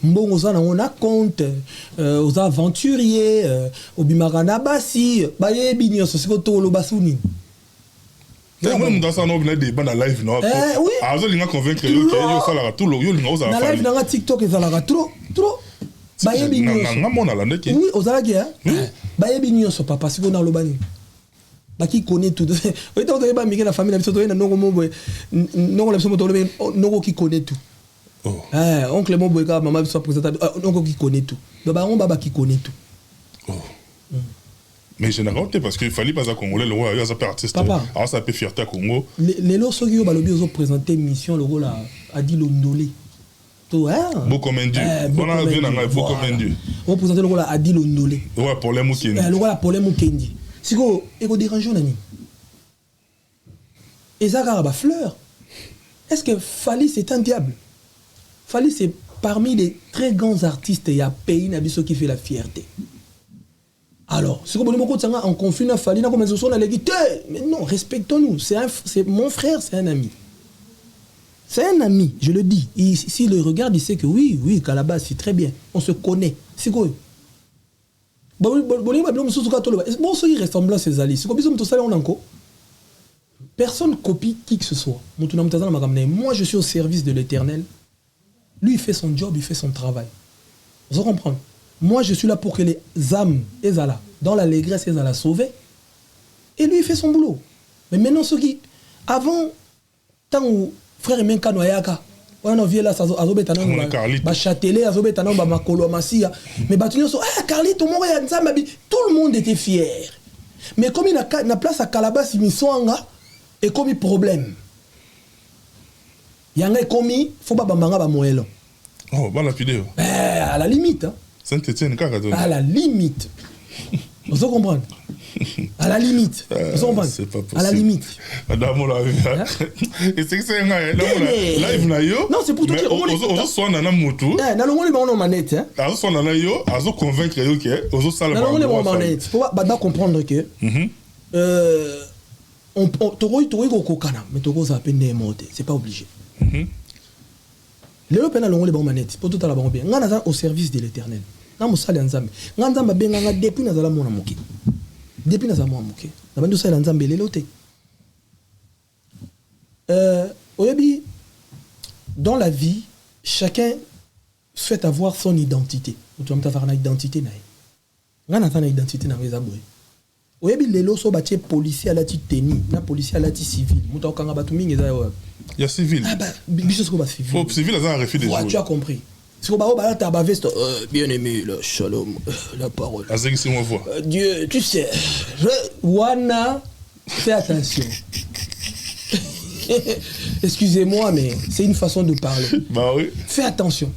mbongoza na on a compte, aux aventuriers, au bimarana basi, baye binyo so sikoto lo basuni. Même dans ça, on a des bandes à live, non? Oui. Alors, on a convaincu que yo salara tout le yo na live na TikTok ezalaka trop. Baye binyo. Oui, ozalaki hein. Baye binyo so papa siko na lobani. Baki connaît tout. Oui, donc on va migrer la famille, la na nongo mobo. Nongo la personne tolobe nongo qui connaît tout. Oh. Oncle mobo ka maman soit présentable, nongo qui connaît tout. Baba qui connaît tout. Oh. Mais généralement, parce qu'il fallait pas à Congolais, le roi, il y a un artiste. Alors ça peut fierté à Congo. Les lots qui ont présenté mission, le rôle a dit l'ondolé. Beaucoup comme Dieu. On a vu beaucoup comme Dieu. On présente le rôle a dit l'ondolé. Le roi pour les Moukendi. Le rôle pour les Moukendi. Si vous dérangez, Nani. Et ça, il fleur. Est-ce que Fali c'est un diable? Fali c'est parmi les très grands artistes, il y a pays Nabiso qui fait la fierté. Alors, si vous voulez en conflit, Fali, mais non, respectons-nous. C'est mon frère, c'est un ami. C'est un ami, je le dis. S'il le regarde, il sait que oui, Kalaba, c'est très bien. On se connaît. C'est quoi? Personne copie qui que ce soit. Moi, je suis au service de l'Éternel. Lui, il fait son job, il fait son travail. Vous comprenez? Moi, je suis là pour que les âmes, dans l'allégresse, elles allaient sauver. Et lui, il fait son boulot. Mais maintenant, ceux qui, avant, tant où frère et Menka Noyaka, on a vu là, ça a été un châtelet, ça a été un makolo masia. Mais Carlito, tout le monde était fier. Mais comme il a une place à Calabas, il sont et comme il problème. Il y a un commis, il faut pas bambanga moelo. Oh, bon la vidéo. À la limite. Hein. À la limite. Vous comprenez? À la limite. Vous comprenez? C'est pas possible. À la limite. Et c'est que c'est un live na yo. Non, c'est pour tout dire. On soit nana moto. Na longo le banon manette. On soit nana yo, azo convaincre yo que on sala. Na longo le banon manette. Faut pas comprendre que on toro ko kokana, mais toro ça peine de monter, c'est pas obligé. Le pena longo le banon manette. Pour tout à la bon bien. Ngana au service de l'Éternel. Na musali nzambe. Nzambe benga depuis na zala mona moki. Depuis na zala mona moki. Na bandu sala nzambe lelo te. Oyebi, dans la vie, chacun souhaite avoir son identité. Tu vas avoir une identité. Tu vas avoir une identité. Oyebi, lelo so batie policier à la tite tenue, na policier à la tite civil. Il y a civil. Ah bah, biso ko ba civil. Faut civil a un refus de jouer. Tu as compris. Si on va ta veste, bien aimé, le shalom, la parole. Dieu, tu sais, Wana, fais attention. Excusez-moi, mais c'est une façon de parler. Bah oui. Fais attention.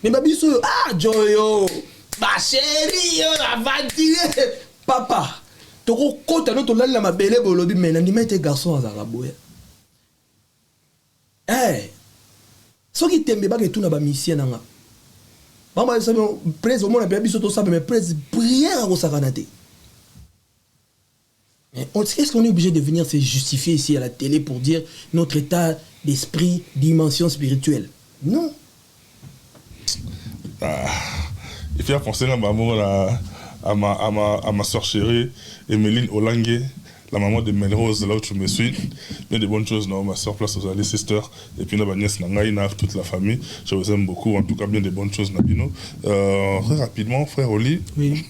Mais ma biso, Joyo, ma chérie, aventure, papa. Toko kota no to lala ma bele bolobi mais nandima te garçon azaraboué. Ce qui t'aime pas que tout n'a pas mis ici, nanga. Maman, ça me presse au moins la biso tout ça, mais presse prière au saranate. Est-ce qu'on est obligé de venir se justifier ici à la télé pour dire notre état d'esprit, dimension spirituelle? Non. Il fait penser à ma soeur chérie, Emeline Olangue, la maman de Melrose, là où tu me suis. Bien de bonnes choses, non, ma soeur place aux alliés sisters, et puis ma nièce Nangaï, toute la famille. Je vous aime beaucoup, en tout cas bien de bonnes choses, Nabino. Très rapidement, frère Oli. Oui.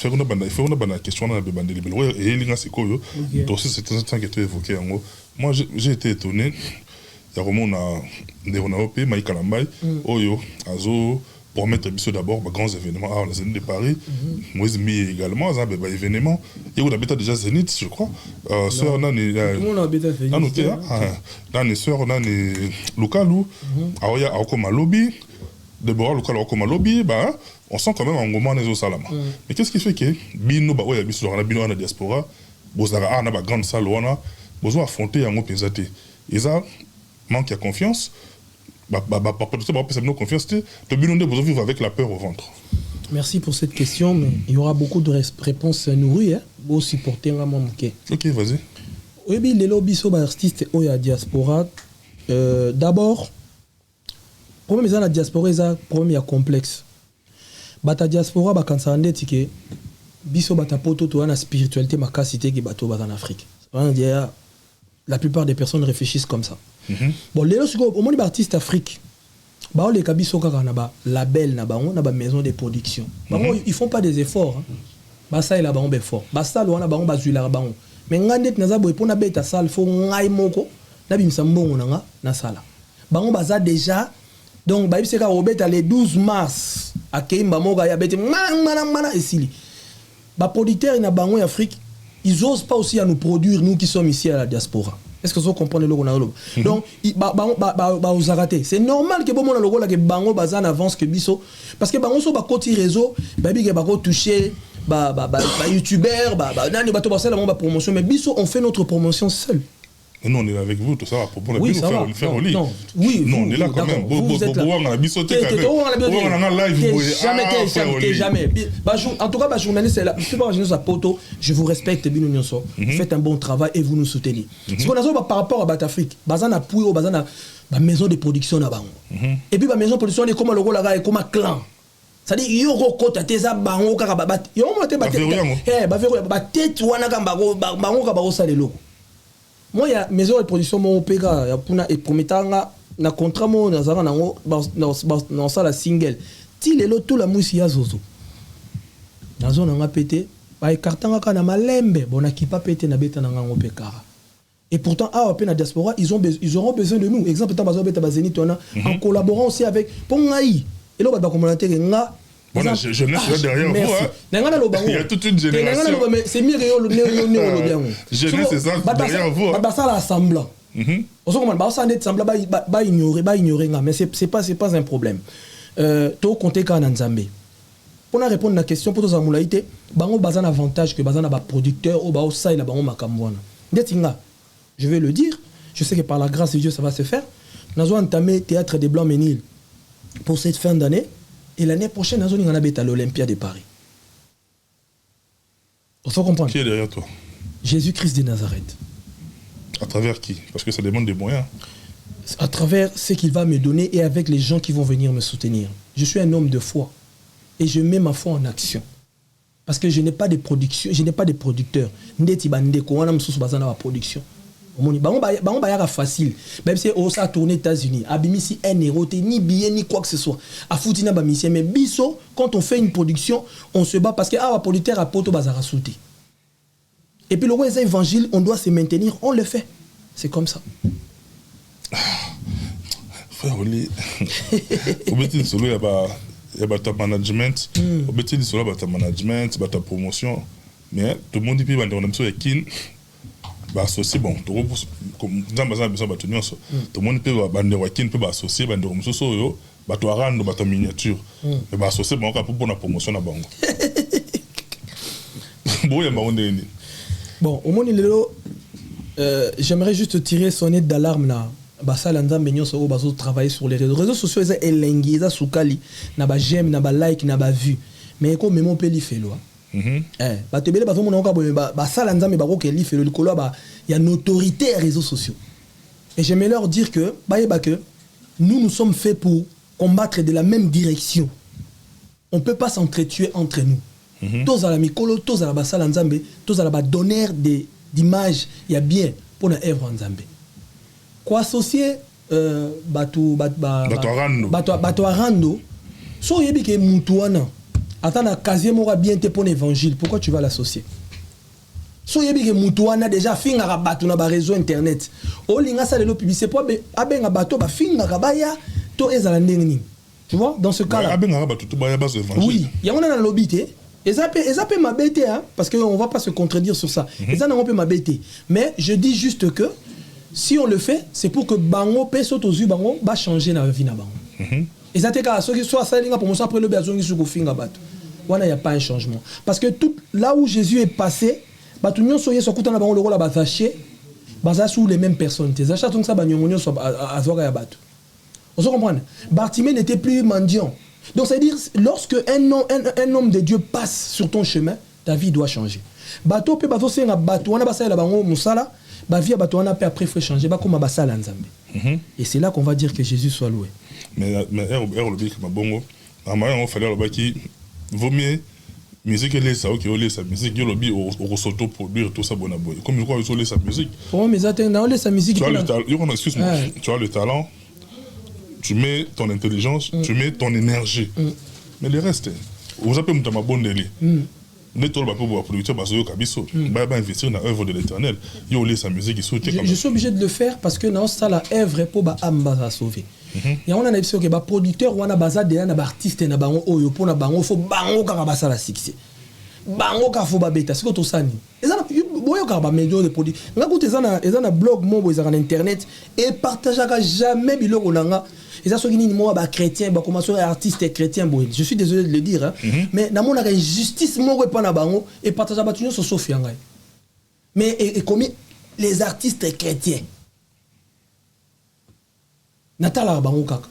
Il faut qu'on ait une question dans la bande libérale. Et il y a c'est aussi c'est un qui était évoqué. Moi, j'ai été étonné. Il y a vraiment un pays, Maï Kalambay, Oyo, Azo, pour mettre d'abord grands événements à la Zénith de Paris. Moi, j'ai également un événement. Il y a eu déjà Zénith, je crois. Sœur, Nani. Nani, sœur, Nani, Lukalu, Aoya, Aokoma Lobby, Deborah, Lukalu, Aokoma Lobby, on sent quand même un moment dans les salama. Mais qu'est-ce qui fait que Bino, Bino, la diaspora, Bozara, na grande salle, besoin affronter un peu pesate. Et ça, manque de confiance. Confiance, besoin vivre avec la peur au ventre. Merci pour cette question, mais il y aura beaucoup de réponses nourries pour supporter un moment. Ok, vas-y. Oui, les lobbies sont artistes et la diaspora. D'abord, le problème de la diaspora, c'est un problème complexe. Bata diaspora ba kansande tike biso bata poto to na spiritualité makasité ki bato ba en Afrique. La plupart des personnes réfléchissent comme ça. Bon les autres au monde artiste Afrique ba les kabiso kaka na ba label na ba on na ba maison de production. Ils font pas des efforts. Ba ça il a ba on be fort. Ba ça lo na ba on ba zuila ba on. Mais ngande na za boy pona beta sal fo ngai moko na bimsa mbongo na na sala. Ba on baza déjà donc ba ibseka robeta le 12 mars à Keimba Moga ya bete mana esili. Ba producteurs na bango en Afrique, ils osent pas aussi à nous produire nous qui sommes ici à la diaspora. Est-ce que vous comprenez le logo? Donc vous arrêtez. C'est normal que bon mon logo là que bango bazan avance que biso parce que bango so ba côté réseau, ba bi que ba toucher ba youtubeur nani ba to ba ça la promotion mais biso on fait notre promotion seul. Nous, on est avec vous, tout ça, pour oui, ça va. Faire au lit. Oui, non, on est là quand même. Jamais. En tout cas, journaliste, je vous respecte, vous faites un bon travail et vous nous soutenez. Ce qu'on a par rapport à Batafrique, Bazana Pouyo, Bazana, maison de production là-bas. Et puis, la maison de production, est comme le rôle là, est comme un clan. C'est-à-dire, il y a un côté, il y a un côté, il y a un côté, moi, il y a une maison de production, mon Opéga, et pour mettre un contrat, dans ça, single. Si les lots, tout la mousse, il y a Zozo. Dans la zone, on a pété, il y a carton, on a malembe, on a qui pas pété, on a pété, on a pété. Et pourtant, à la diaspora, ils auront besoin de nous. Exemple, en collaborant aussi avec Pongaï. Et là, on va commenter, voilà, je laisse derrière vous. Il y a toute une génération. C'est mieux jeunesse, c'est ça, derrière vous. Ça l'assemble. Bah ignorer, mais c'est pas un problème. Tout compter quand Nzambe. Pour répondre à la question, pour tous les moulaïté, bango bazan avantage que bazan a producteur ou bao ça il a bango makamwana. Je vais le dire. Je sais que par la grâce de Dieu ça va se faire. Nous avons entamé Théâtre des Blancs Ménil pour cette fin d'année. Et l'année prochaine, nous allons à l'Olympia de Paris. Il faut comprendre. Qui est derrière toi? Jésus-Christ de Nazareth. À travers qui? Parce que ça demande des moyens. À travers ce qu'il va me donner et avec les gens qui vont venir me soutenir. Je suis un homme de foi. Et je mets ma foi en action. Parce que je n'ai pas de production, je n'ai pas de producteur. Ndeti bandeko, on a msous bazana la production. Bah facile. Même si on s'est tourné aux États-Unis, abimisi €, ni billet ni quoi que ce soit. A foutina ba mission mais biso quand on fait une production, on se bat parce que ah producteur a poto bazara souté. Et puis le roi des évangiles, on doit se maintenir, on le fait. C'est comme ça. Frère Oli. Au métier solo il y a ta management, au métier solo il y a ta management, ta promotion, mais tout le monde dit puis on a besoin de kin. Bah associé bon tout comme dans besoin tout le monde peut bande wakin peut associer bande comme ça yo ba to rendre ba ta miniature mais ba associé bon pour la promotion na bango bon au monde lelo j'aimerais juste tirer sonnette d'alarme là. Basala nzambe nyonso o bazo travailler sur les réseaux sociaux eza elengi eza sukali na ba j'aime na ba like na ba vue mais ko memo pe li felo ba tebele bazo mona ka basala nzambe ba ko ke li felo likolo ba il y a une autorité aux réseaux sociaux et j'aimerais leur dire que nous sommes faits pour combattre de la même direction. On peut pas s'entretuer entre nous. Tous à la mikolo, tous à la basala nzambe, tous à la donneur d'images, il y a bien pour la œuvre nzambe. Quoi associer bato arando so yebi ke mutu wana ata na casier moko bien te pour l'évangile, pourquoi tu vas l'associer? So yebi ke mutu wana déjà finga bato na ba réseau internet o linga ça le publicité pour abenga bato ba finga baya to ezala ndenge. Tu vois, dans ce cas là abenga bato to baya base évangile. Oui, il y a on a lobité et ça peut m'abêter hein, parce que on va pas se contredire sur ça. Et ça on peut m'abêter, mais je dis juste que si on le fait, c'est pour que bango peso tozu bango va changer na vie na bango. Et ça te cas ceux qui soit ça linga pour moi après le besoin sur kofinga bato. Wana y a pas un changement parce que tout là où Jésus est passé, bato nyonso yeso kuta na bango le rôle bazaché, baza sous les mêmes personnes. Tes achats donc ça banyongo nyonso azoka ya bato. On se comprend. Bartimée n'était plus mendiant. Donc ça veut dire lorsque un homme de Dieu passe sur ton chemin, ta vie doit changer. Bato pe bato senga bato wana basala bango musala. Vie bato wana pe après faut changer ba comme basala nzambe. Et c'est là qu'on va dire que Jésus soit loué. Mais le dit que bongo on fallait le qui vaut mieux musique les ça OK on sa musique yo lobby au s'auto produire tout ça bon aboy comme quoi on sa musique. Oh mais attends on sa musique tu as le talent, tu mets ton intelligence, tu mets ton énergie. Mais le reste vous appelez mutama bondeli. Je suis obligé de le faire parce que dans ça la œuvre pour ba amba sauver. Et on a dit que ba producteur ou na baza de na artiste na bango oyo pour na bango faut bango ka ba sala succès. Bango ka faut ba beta c'est que tout ça ni. Et ça boyo ka ba meilleur de produit. Nga koute ça na blog mo bo na internet et partageaka jamais biloko nanga. Et ça, c'est moi, chrétien, comme artiste chrétien, je suis désolé de le dire, hein, mais dans mon justice, moi, et partage à battre sur Sophie. Mais et comme les artistes chrétiens,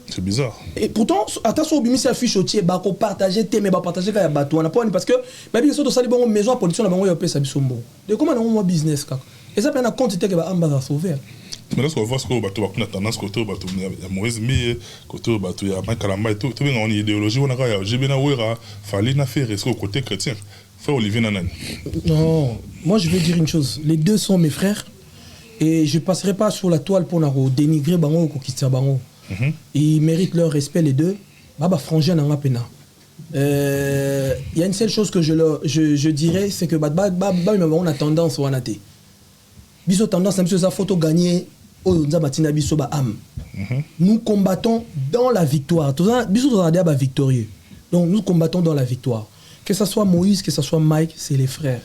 c'est bizarre. Et pourtant, attention, au bimis affiche au tiers, bako partager, mais partager quand il y a bateau, parce que même si on a une maison à production, on a un sombo. De comment on a un business, et ça, on a compte que on a sauver. Mais lorsqu'on voit ce que bateau a tendance côté bateau il y a mauvaise mie côté bateau il y a pas calamba et tout bien on idéologie on a j'ai bien awera fallait na faire est-ce côté chrétien frère Olivier Nanan. Non, moi je veux dire une chose, les deux sont mes frères et je passerai pas sur la toile pour dénigrer bango ou conquister bango. Ils méritent leur respect les deux. Baba frangin na pena. Il y a une seule chose que je dirais c'est que on a tendance ou anaté. Biso tendance à sa photo gagner. Nous combattons dans la victoire. Victorieux. Donc nous combattons dans la victoire. Que ce soit Moïse, que ce soit Mike, c'est les frères.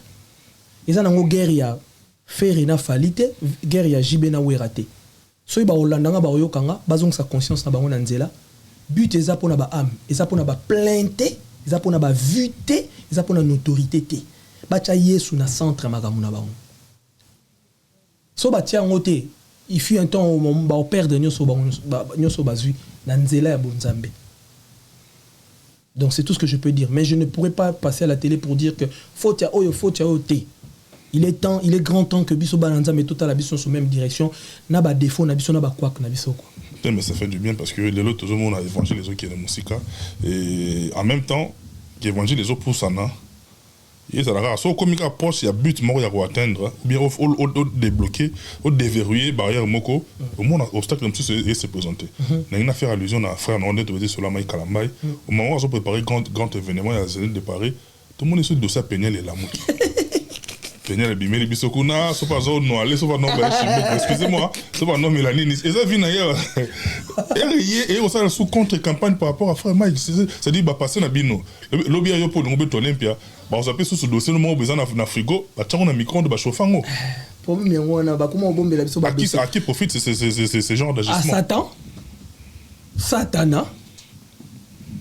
Ils ont une guerre Ferina Falite, guerre Jibena Werate. So ba Hollanda ba oyokanga, bazong sa conscience na bango na nzela. But eza pona ba âme, eza pona ba plainte, eza pona ba vuité, eza pona autorité te. Ba cha Yesu na centre magamu na bango. So ba tia ngote. Il fut un temps où on perd de nyoso bazui na nzela ya bonzambe. Donc c'est tout ce que je peux dire, mais je ne pourrais pas passer à la télé pour dire que faut ya oyo te. Il est grand temps que biso balanza mais tout à la biso sur même direction, na ba défaut na biso na ba quoi na biso quoi. Mais ça fait du bien parce que les autres tout le monde a évangile les autres qui est la musique et en même temps qui évangile les autres pour ça na. Et ça la so comme il poste il y a but mort à atteindre bien au débloquer au déverrouiller barrière moko au moins obstacle comme ça se présenter na une affaire allusion à frère on est sur la maille Kalambai au moment où on préparer grand événement à Zénith de Paris tout le monde est sur le dossier Péniel et la mouki Péniel et Bimeli Bisokuna c'est pas zone non allez c'est pas non excusez-moi c'est pas non Mélanie et ça vient ailleurs et on s'est sous contre campagne par rapport à frère Mike c'est dit bah passer na bino lobby ayo pour nous beto Olympia bah on s'appelle sur ce dossier nous on besoin na frigo bah tiens on a micro-ondes bah chauffer ngo problème on a bah comment on bombe la biso bah à qui profite ces genre d'agissement à Satana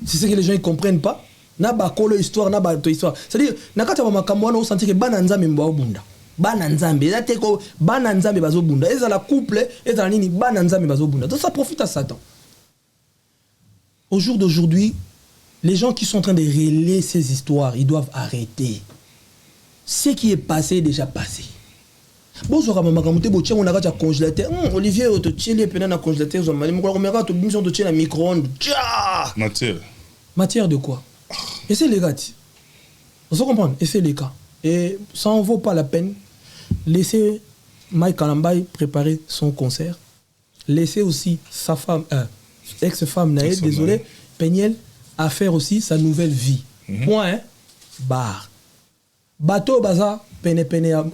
c'est ce que les gens ils comprennent pas na ba kolo histoire na ba to histoire c'est-à-dire na kata ba makambo na o sentir que bananza membo obunda bana nzambe eza te ko bana nzambe bazobunda eza la couple eza nini bana nzambe bazobunda donc ça profite à Satan. Au jour d'aujourd'hui, les gens qui sont en train de relayer ces histoires, ils doivent arrêter. Ce qui est passé est déjà passé. Bonjour, maman, quand tu es un congélateur, Olivier, tu es un congélateur, tu es un micro-ondes. Matière. Matière de quoi? Et c'est les gars. Vous comprenez? Et c'est les cas. Et ça en vaut pas la peine. Laissez Mike Kalambay préparer son concert. Laissez aussi sa femme, ex-femme Naël, désolé, Peniel, à faire aussi sa nouvelle vie. Point, hein? Bar. Bateau, baza, pene,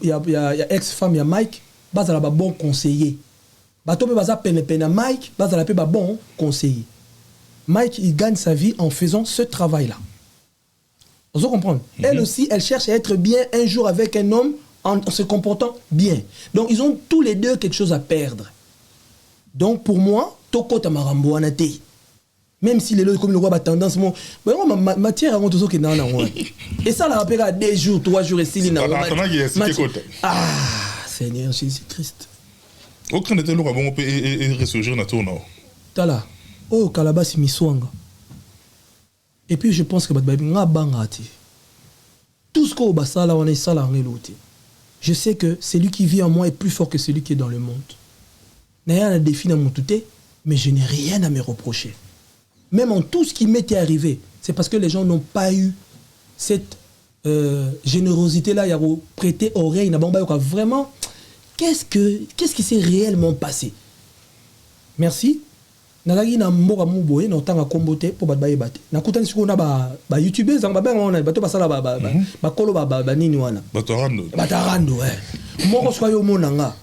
il y a ex-femme, il y a Mike, baza, là, bon conseiller. Bateau, baza, pene, Mike, baza, là, bon conseiller. Mike, il gagne sa vie en faisant ce travail-là. Vous comprenez? Elle aussi, elle cherche à être bien un jour avec un homme en se comportant bien. Donc, ils ont tous les deux quelque chose à perdre. Donc, pour moi, Toko Tamarambo Anate. Même si les comme le roi a tendance, matière avant tout ça qui est dans la et ça, la rappelle à 2 jours, 3 jours et 6 jours. Ah, Seigneur, c'est triste. Aucun de tes lois vont ressurgir dans la tournoi. Tala, oh, Kalabasi Miswanga. Et puis je pense que tout ce qu'on a là, on est ça là, on est l'autre. Je sais que celui qui vit en moi est plus fort que celui qui est dans le monde. Je n'ai rien à définir mon touté, mais je n'ai rien à me reprocher. Même en tout ce qui m'était arrivé, c'est parce que les gens n'ont pas eu cette générosité-là, il y a prêté oreille, vraiment, qu'est-ce qui s'est réellement passé? Merci. Nalagi na mboka muboye na tanga kombote po ba yebate na kutani siko na ba youtubers ba ba ngona bato basala ba kolo ba nini wana batarando moko swa yo monanga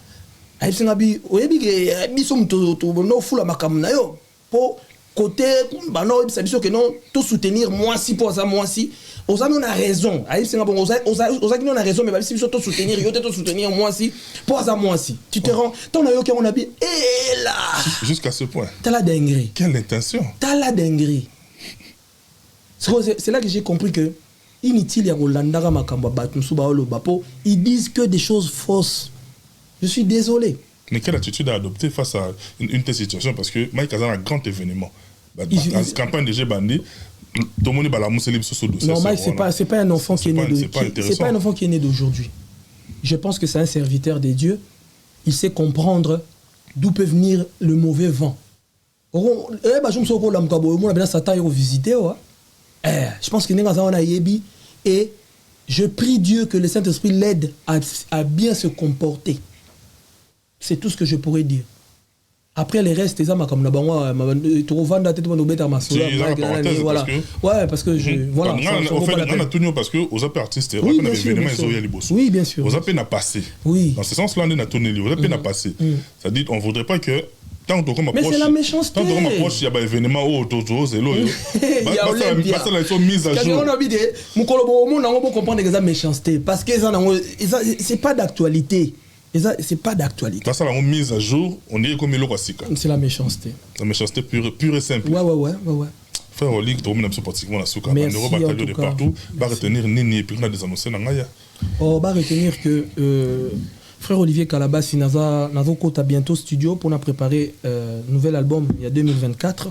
ai singa bi oyebi ke biso mto to no fula makam na yo po côté ba no biso que non tout soutenir moi si pour ça moi si on a raison ai singa bon on a raison mais ba biso tout soutenir yo tout soutenir moi si pour ça moi si tu te rends ton yo que on a bi et là jusqu'à ce point t'as la dinguerie. Quelle intention? T'as la dinguerie. C'est là que j'ai compris que inutile ya Rolandara makamba batumsu baolo bapo ils disent que des choses fausses. Je suis désolé. Mais quelle attitude à adopter face à une telle situation? Parce que Mike a un grand événement. La campagne de G-Bandi, tout le monde est la mousseline sur ce dossier. Non, Mike, c'est pas un enfant qui est né c'est pas un enfant qui est né d'aujourd'hui. Je pense que c'est un serviteur des dieux. Il sait comprendre d'où peut venir le mauvais vent. Je pense qu'il et je prie Dieu que le Saint-Esprit l'aide à bien se comporter. C'est tout ce que je pourrais dire. Après les restes, les comme la banwa, tu revends la tête de bête à ma soeur. Voilà. Ouais, parce que je. Voilà. En fait, on a tenu parce que aux artistes, oui, bien sûr. Oui, bien sûr. Aux appels n'a passé. Oui. Dans ce sens-là, on a tourné. Aux appels n'a passé. C'est-à-dire, on voudrait pas que. Mais c'est la méchanceté. Tant qu'on m'approche, il y a un événement autour, c'est l'eau. Il y a Olympia. Mise à jour. On comprend que c'est la méchanceté. Parce que c'est pas d'actualité. C'est pas d'actualité. Parce que la mise à jour, on dirait comme c'est la méchanceté. La méchanceté pure et simple. Ouais. Frère Oli, tout le monde pratiquement la souka. Merci en tout cas. Partout. Va retenir Nini et puis on a des annonces dans Gaïa. On va retenir que frère Olivier Kalabasi a bientôt studio pour nous préparer un nouvel album il y a 2024.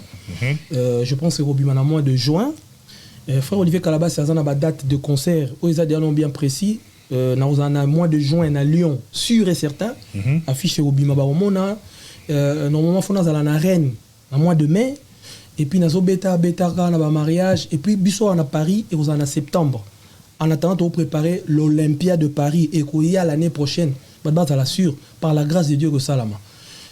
Je pense que c'est au mois de juin. Frère Olivier Kalabasi a une date de concert où ils ont bien précis. Dans un mois de juin à Lyon, sûr et certain. Affiché au Bima Baromona. Normalement, il faut aller en arène en mois de mai. Et puis, nous avons bêta mariage. Et puis, Bissot en Paris et vous en septembre. En attendant, on préparer l'Olympia de Paris et qu'il y a l'année prochaine. Par la grâce de Dieu que Salama.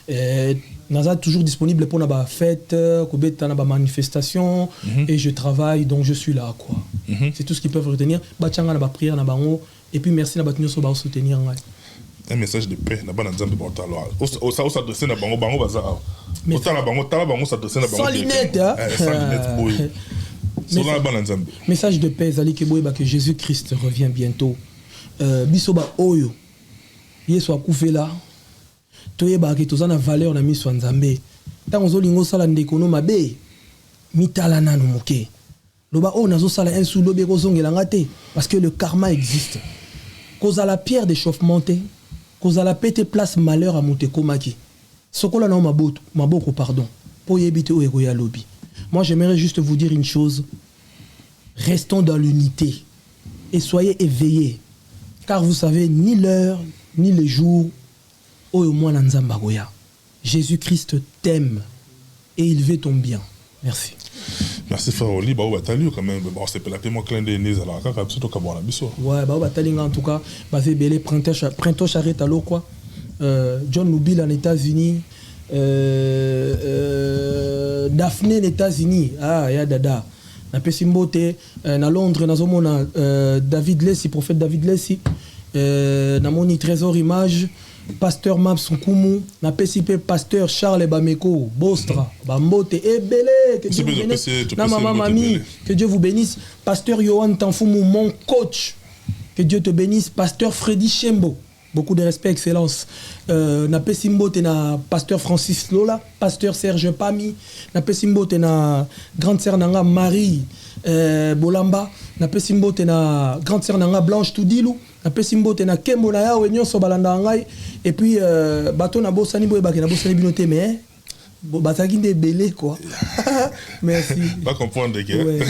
Nous sommes toujours disponible pour la fête, la manifestation, et je travaille, donc je suis là. C'est tout ce qu'ils peuvent retenir. Prière, et puis merci de soutenir. Un message de paix, sans lunettes. Message de paix, que Jésus-Christ revient bientôt. Bisoba Oyo. Yesu akufela toyeba ke tozana valeur na miso nzambe tango zolingo sala ndekono mabe mitala nanu moke loba o nazo sala un sous lobe kozongela ngate parce que le karma existe cause à la pierre d'échauffement, cause à la pété place malheur à Motekomaki. Sokola na maboko pardon. Pour yebite ou egoya lobby. Moi j'aimerais juste vous dire une chose. Restons dans l'unité et soyez éveillés. Car vous savez ni l'heure ni le jour où au moins Nzamba goya. Jésus-Christ t'aime et il veut ton bien. Merci. Merci frère Oli, bah batali quand même. Bon c'est pas la moi clin des nez à la kaka surtout ka bona biso. Ouais bah batali en tout cas, bah c'est belé printemps charrette à l'eau quoi. John Nubil en États-Unis, Daphné les États-Unis. Ah ya dada. Na pesimbote na Londres na zomona David Lessi, prophète David Lessi. Na moni trésor image. Pasteur Maps Nkumu, na PCP Pasteur Charles Bameko, Bostra, Bambote, Ebele, que Dieu vous bénisse. Na maman Mami, que Dieu vous bénisse. Pasteur Yohan Tanfoumou, mon coach, que Dieu te bénisse. Pasteur Freddy Chembo, beaucoup de respect, excellence. Na Pessimbote na Pasteur Francis Lola, Pasteur Serge Pami, na Pessimbote na Grande Sœur Nanga Marie Bolamba, na Pessimbote na Grande Sœur Nanga Blanche Toudilou. Na pesimbote na kembo na ya wenyo so balanda ngai et puis bato na bosani boye bakena bosani binote mais bataki de belé quoi. Merci. Pas comprendre que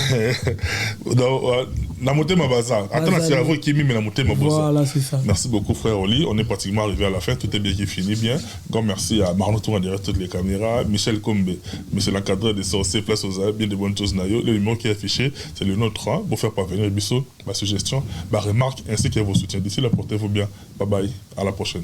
na motema baza. Attends c'est avant qui mime na motema boza. Voilà, c'est ça. Merci beaucoup frère Oli, on est pratiquement arrivé à la fin, tout est bien qui finit bien. Grand merci à Marno Tour en direct toutes les caméras, Michel Kombe, monsieur l'encadreur des sorciers place aux arts, bien de bonnes choses nayo. Le numéro qui est affiché, c'est le nôtre 3 pour faire parvenir biso ma suggestion, ma remarque ainsi que vos soutiens. D'ici là portez-vous bien. Bye bye, à la prochaine.